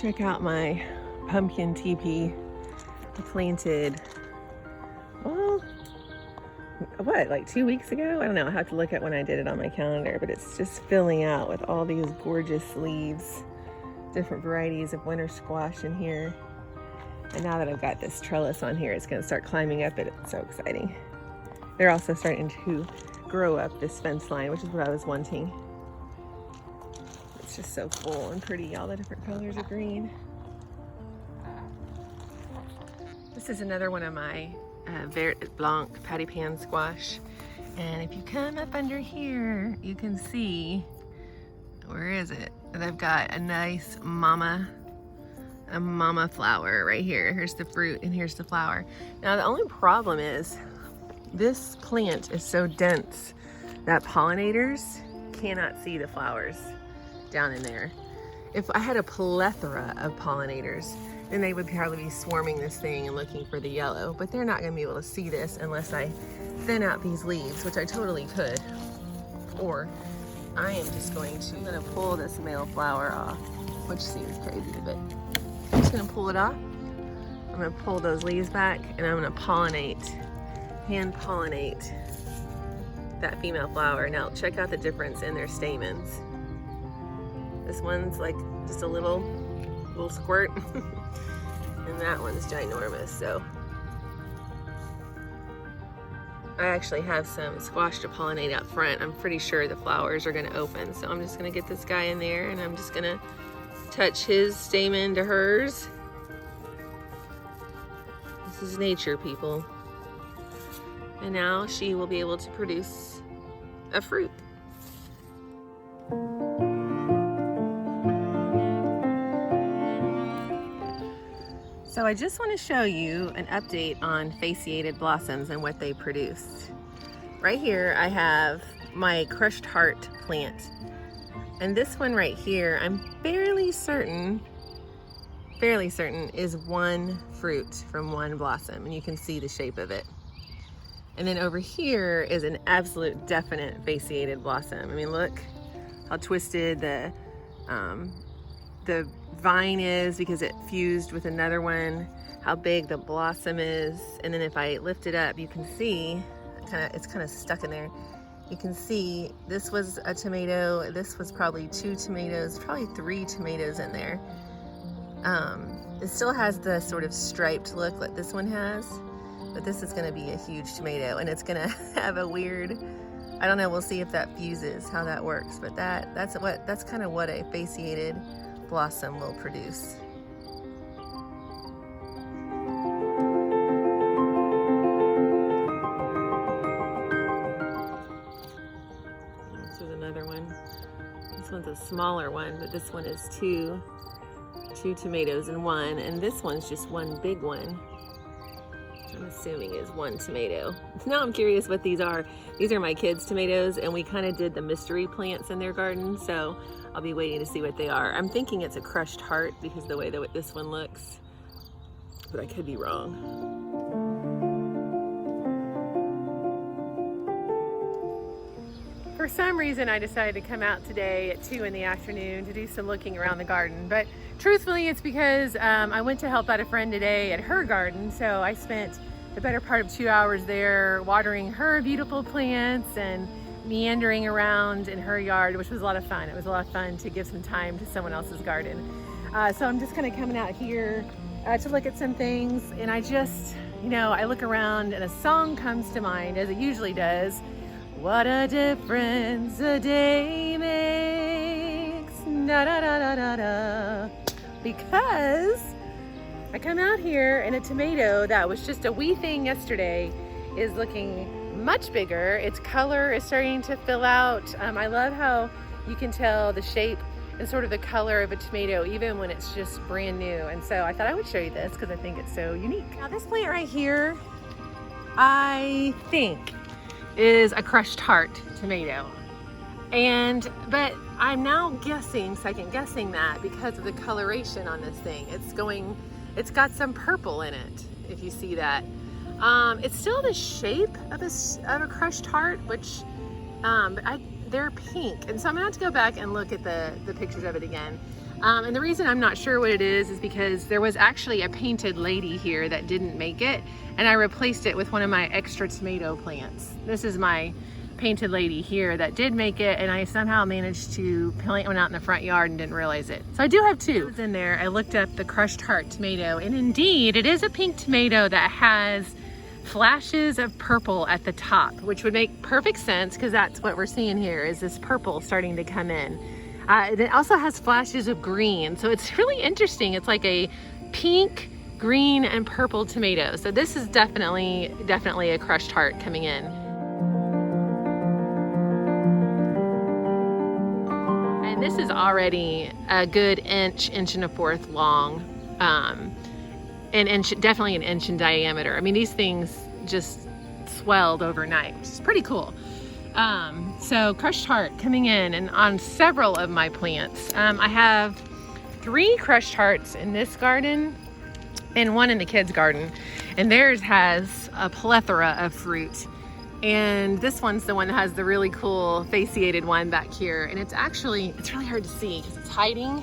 Check out my pumpkin teepee. I planted, well, what, like 2 weeks ago? I don't know, I have to look at when I did it on my calendar, but it's just filling out with all these gorgeous leaves, different varieties of winter squash in here. And now that I've got this trellis on here, it's gonna start climbing up it. It's so exciting. They're also starting to grow up this fence line, which is what I was wanting. It's just so full and pretty, all the different colors of green. This is another one of my Vert Blanc patty pan squash. And if you come up under here, you can see, where is it? They've got a nice mama flower right here. Here's the fruit and here's the flower. Now the only problem is this plant is so dense that pollinators cannot see the flowers down in there. If I had a plethora of pollinators, then they would probably be swarming this thing and looking for the yellow, but they're not gonna be able to see this unless I thin out these leaves, which I totally could. Or I am just going to pull this male flower off, which seems crazy, but I'm just gonna pull it off. I'm gonna pull those leaves back and I'm gonna pollinate, hand pollinate that female flower. Now check out the difference in their stamens. This one's like just a little squirt. And that one's ginormous. So I actually have some squash to pollinate out front. I'm pretty sure the flowers are gonna open. So I'm just gonna get this guy in there and I'm just gonna touch his stamen to hers. This is nature, people. And now she will be able to produce a fruit. So I just want to show you an update on fasciated blossoms and what they produced. Right here I have my crushed heart plant. And this one right here, I'm fairly certain is one fruit from one blossom, and you can see the shape of it. And then over here is an absolute definite fasciated blossom. I mean, look how twisted the vine is because it fused with another one, how big the blossom is. And then if I lift it up, you can see it's kind of stuck in there. You can see this was a tomato, this was probably 2 tomatoes, probably 3 tomatoes in there. It still has the sort of striped look that this one has, but this is gonna be a huge tomato and it's gonna have a weird, I don't know, we'll see if that fuses, how that works, but that's kind of what a fasciated blossom will produce. This is another one. This one's a smaller one, but this one is two tomatoes in one, and this one's just one big one. I'm assuming is 1 tomato. Now I'm curious what these are. These are my kids' tomatoes, and we kind of did the mystery plants in their garden, so I'll be waiting to see what they are. I'm thinking it's a crushed heart because the way that this one looks, but I could be wrong. For some reason, I decided to come out today at 2 in the afternoon to do some looking around the garden, but truthfully, it's because I went to help out a friend today at her garden, so I spent the better part of 2 hours there watering her beautiful plants and meandering around in her yard, which was a lot of fun. It was a lot of fun to give some time to someone else's garden. So I'm just kind of coming out here to look at some things, and I just, I look around and a song comes to mind, as it usually does. What a difference a day makes, da da da da da da. Because I come out here and a tomato that was just a wee thing yesterday is looking much bigger. Its color is starting to fill out. I love how you can tell the shape and sort of the color of a tomato even when it's just brand new. And so I thought I would show you this because I think it's so unique. Now this plant right here, I think is a crushed heart tomato. But I'm now second guessing that because of the coloration on this thing. It's got some purple in it, if you see that. It's still the shape of a crushed heart, which, but they're pink. And so I'm gonna have to go back and look at the pictures of it again. And the reason I'm not sure what it is because there was actually a painted lady here that didn't make it, and I replaced it with one of my extra tomato plants. This is my painted lady here that did make it, and I somehow managed to plant one out in the front yard and didn't realize it. So I do have two in there. I looked up the crushed heart tomato, and indeed it is a pink tomato that has flashes of purple at the top, which would make perfect sense because that's what we're seeing here is this purple starting to come in. It also has flashes of green, so it's really interesting. It's like a pink, green, and purple tomato. So this is definitely a crushed heart coming in. And this is already a good inch and a fourth long, definitely an inch in diameter. I mean, these things just swelled overnight, which is pretty cool. So crushed heart coming in and on several of my plants. I have 3 crushed hearts in this garden and 1 in the kids' garden, and theirs has a plethora of fruit. And this one's the one that has the really cool fasciated one back here. And it's really hard to see because it's hiding.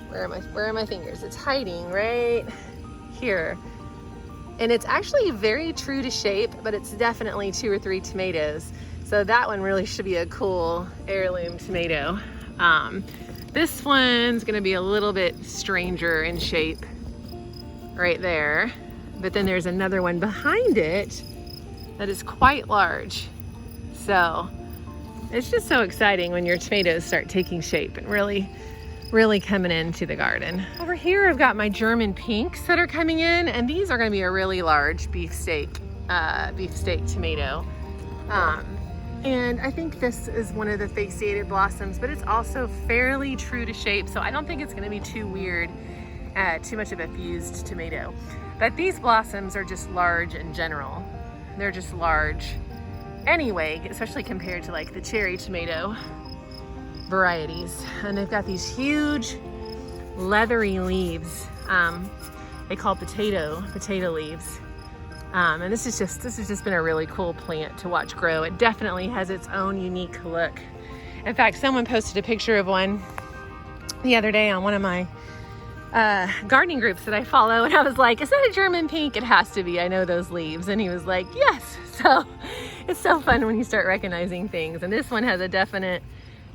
Where are my fingers? It's hiding right here. And it's actually very true to shape, but it's definitely 2 or 3 tomatoes. So that one really should be a cool heirloom tomato. This one's gonna be a little bit stranger in shape right there. But then there's another one behind it that is quite large. So it's just so exciting when your tomatoes start taking shape and really coming into the garden. Over here I've got my German pinks that are coming in, and these are gonna be a really large beefsteak tomato. And I think this is one of the fasciated blossoms, but it's also fairly true to shape, so I don't think it's gonna be too weird, too much of a fused tomato. But these blossoms are just large in general. They're just large anyway, especially compared to like the cherry tomato varieties. And they've got these huge leathery leaves. They call potato leaves. And this has just been a really cool plant to watch grow. It definitely has its own unique look. In fact, someone posted a picture of one the other day on one of my gardening groups that I follow, and I was like, is that a German pink? It has to be, I know those leaves. And he was like, yes. So it's so fun when you start recognizing things, and this one has a definite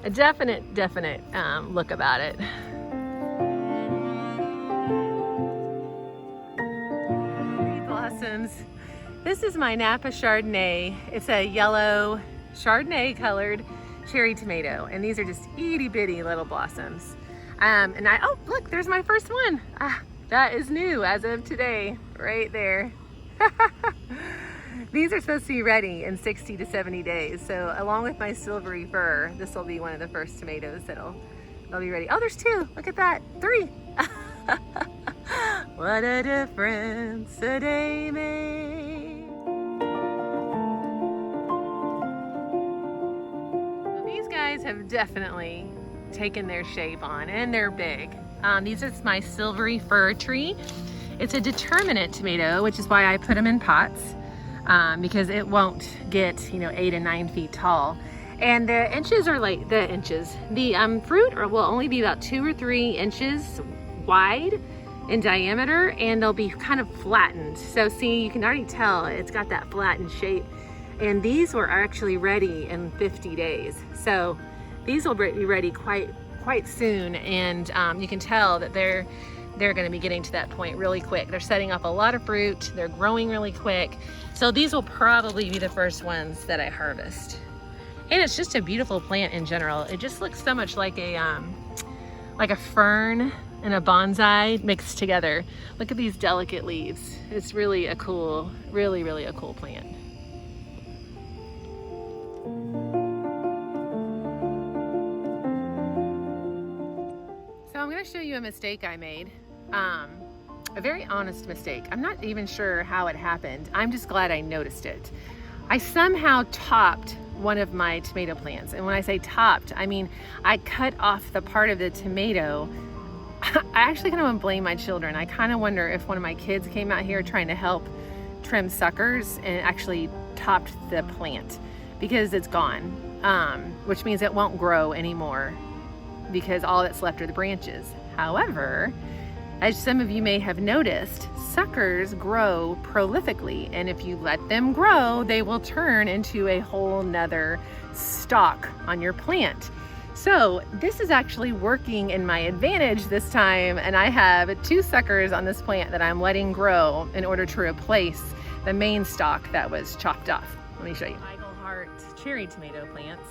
look about it. Blossoms. This is my Napa Chardonnay. It's a yellow Chardonnay colored cherry tomato, and these are just itty bitty little blossoms. Oh, look, there's my first one. That is new as of today, right there. These are supposed to be ready in 60 to 70 days. So along with my silvery fir, this will be one of the first tomatoes that'll be ready. Oh, there's 2, look at that, 3. What a difference a day made. Well, these guys have definitely taken their shape on, and they're big. These are my silvery fir tree. It's a determinate tomato, which is why I put them in pots, because it won't get 8 and 9 feet tall. And the inches are like the fruit will only be about 2 or 3 inches wide in diameter, and they'll be kind of flattened. So see, you can already tell it's got that flattened shape. And these were actually ready in 50 days. So these will be ready quite soon, and you can tell that they're going to be getting to that point really quick. They're setting up a lot of fruit. They're growing really quick. So these will probably be the first ones that I harvest. And it's just a beautiful plant in general. It just looks so much like a fern and a bonsai mixed together. Look at these delicate leaves. It's really a cool, really a cool plant. So I'm going to show you a mistake I made. A very honest mistake. I'm not even sure how it happened. I'm just glad I noticed it. I somehow topped one of my tomato plants. And when I say topped, I mean I cut off the part of the tomato. I actually kind of want to blame my children. I kind of wonder if one of my kids came out here trying to help trim suckers and actually topped the plant, because it's gone, which means it won't grow anymore because all that's left are the branches. However, as some of you may have noticed, suckers grow prolifically, and if you let them grow, they will turn into a whole nother stalk on your plant. So this is actually working in my advantage this time, and I have 2 suckers on this plant that I'm letting grow in order to replace the main stalk that was chopped off. Let me show you. Heart cherry tomato plants,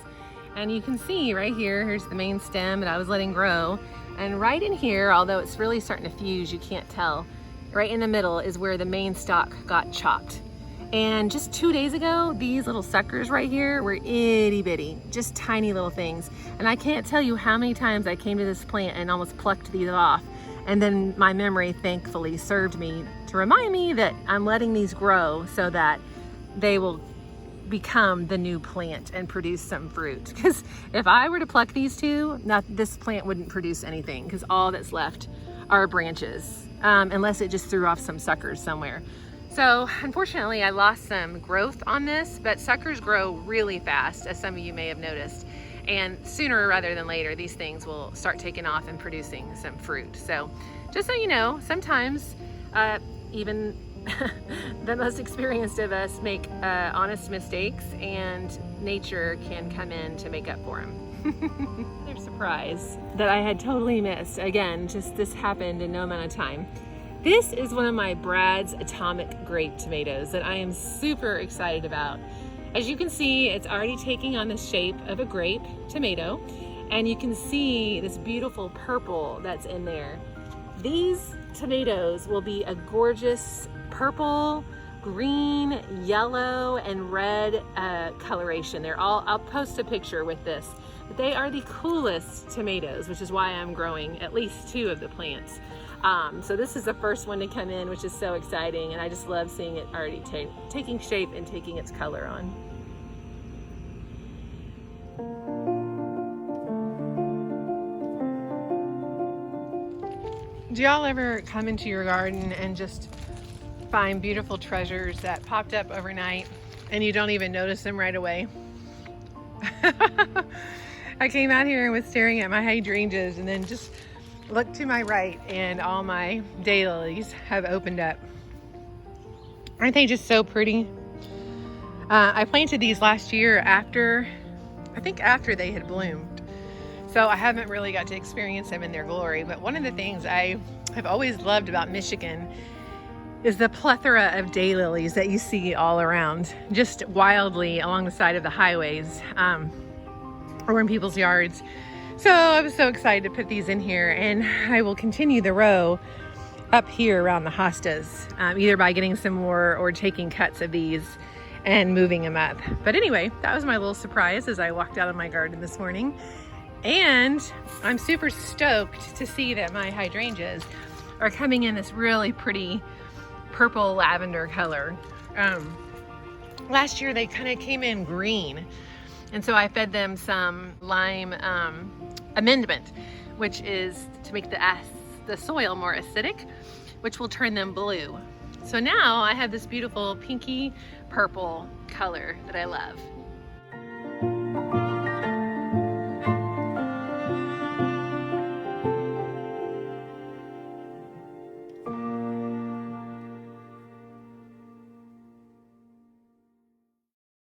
and you can see right here, here's the main stem that I was letting grow, and right in here, although it's really starting to fuse, you can't tell, right in the middle is where the main stalk got chopped. And just 2 days ago, these little suckers right here were itty bitty, just tiny little things. And I can't tell you how many times I came to this plant and almost plucked these off. And then my memory thankfully served me to remind me that I'm letting these grow so that they will become the new plant and produce some fruit. Because if I were to pluck these 2, this plant wouldn't produce anything, because all that's left are branches, unless it just threw off some suckers somewhere. So unfortunately I lost some growth on this, but suckers grow really fast, as some of you may have noticed. And sooner rather than later, these things will start taking off and producing some fruit. So just so you know, sometimes even the most experienced of us make honest mistakes, and nature can come in to make up for them. Another surprise that I had totally missed. Again, just this happened in no amount of time. This is one of my Brad's Atomic Grape tomatoes that I am super excited about. As you can see, it's already taking on the shape of a grape tomato, and you can see this beautiful purple that's in there. These tomatoes will be a gorgeous purple, green, yellow, and red coloration. They're all, I'll post a picture with this, but they are the coolest tomatoes, which is why I'm growing at least 2 of the plants. So this is the first one to come in, which is so exciting, and I just love seeing it already taking shape and taking its color on. Do y'all ever come into your garden and just find beautiful treasures that popped up overnight and you don't even notice them right away? I came out here and was staring at my hydrangeas, and then just looked to my right and all my daylilies have opened up. Aren't they just so pretty? I planted these last year after they had bloomed. So I haven't really got to experience them in their glory, but one of the things I have always loved about Michigan is the plethora of daylilies that you see all around, just wildly along the side of the highways, or in people's yards. So I was so excited to put these in here, and I will continue the row up here around the hostas, either by getting some more or taking cuts of these and moving them up. But anyway, that was my little surprise as I walked out of my garden this morning. And I'm super stoked to see that my hydrangeas are coming in this really pretty purple lavender color. Last year they kind of came in green, and so I fed them some lime amendment, which is to make the soil more acidic, which will turn them blue. So now I have this beautiful pinky purple color that I love.